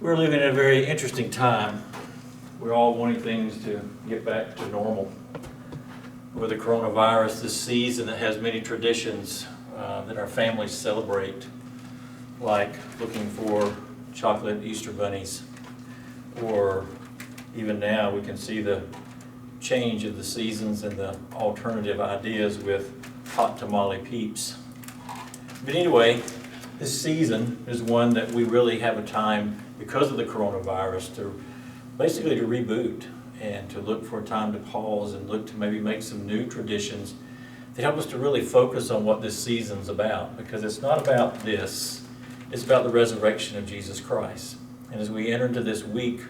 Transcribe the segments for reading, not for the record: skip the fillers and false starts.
We're living in a very interesting time. We're all wanting things to get back to normal. With the coronavirus, this season that has many traditions that our families celebrate, like looking for chocolate Easter bunnies, or even now we can see the change of the seasons and the alternative ideas with hot tamale peeps. But anyway, this season is one that we really have a time, because of the coronavirus, to basically to reboot and to look for a time to pause and look to maybe make some new traditions that help us to really focus on what this season's about, because it's not about this, it's about the resurrection of Jesus Christ. And as we enter into this week,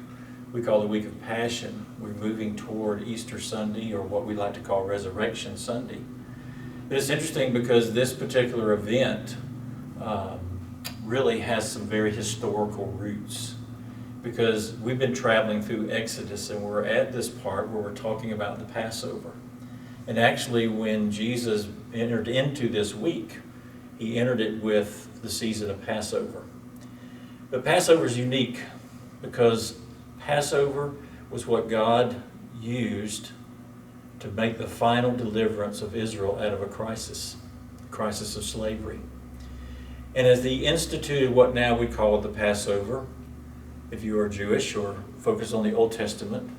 we call the week of Passion, we're moving toward Easter Sunday, or what we like to call Resurrection Sunday. But it's interesting because this particular event really has some very historical roots, because we've been traveling through Exodus and we're at this part where we're talking about the Passover. And actually when Jesus entered into this week, he entered it with the season of Passover. But Passover is unique because Passover was what God used to make the final deliverance of Israel out of a crisis of slavery. And as he instituted what now we call the Passover, if you are Jewish or focus on the Old Testament,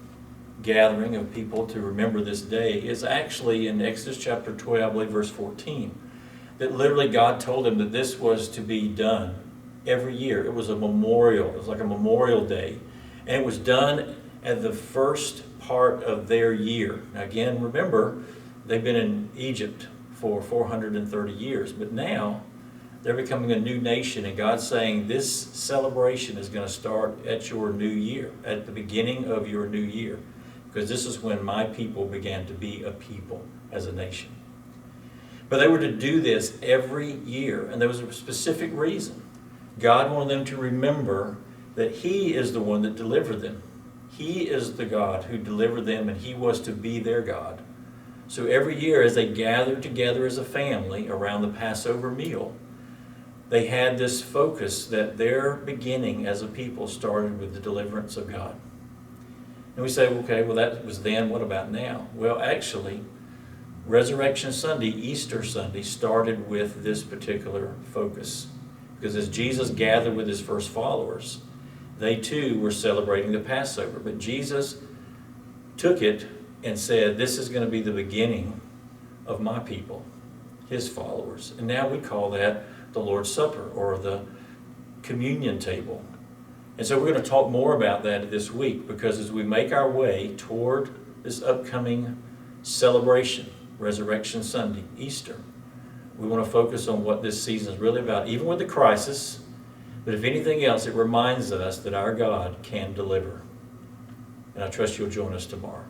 gathering of people to remember this day, is actually in Exodus chapter 12, I believe verse 14, that literally God told him that this was to be done every year. It was a memorial, it was like a memorial day. And it was done at the first part of their year. Now again, remember, they've been in Egypt for 430 years, but now they're becoming a new nation, and God's saying this celebration is going to start at your new year, at the beginning of your new year, because this is when my people began to be a people as a nation. But they were to do this every year, and there was a specific reason. God wanted them to remember that He is the one that delivered them. He is the God who delivered them, and He was to be their God. So every year as they gathered together as a family around the Passover meal, they had this focus that their beginning as a people started with the deliverance of God. And we say, okay, well that was then, what about now? Well, actually, Resurrection Sunday, Easter Sunday, started with this particular focus. Because as Jesus gathered with His first followers, they too were celebrating the Passover. But Jesus took it and said, this is going to be the beginning of my people, His followers. And now we call that the Lord's Supper, or the communion table. And so we're going to talk more about that this week, because as we make our way toward this upcoming celebration, Resurrection Sunday, Easter, we want to focus on what this season is really about, even with the crisis. But if anything else, it reminds us that our God can deliver. And I trust you'll join us tomorrow.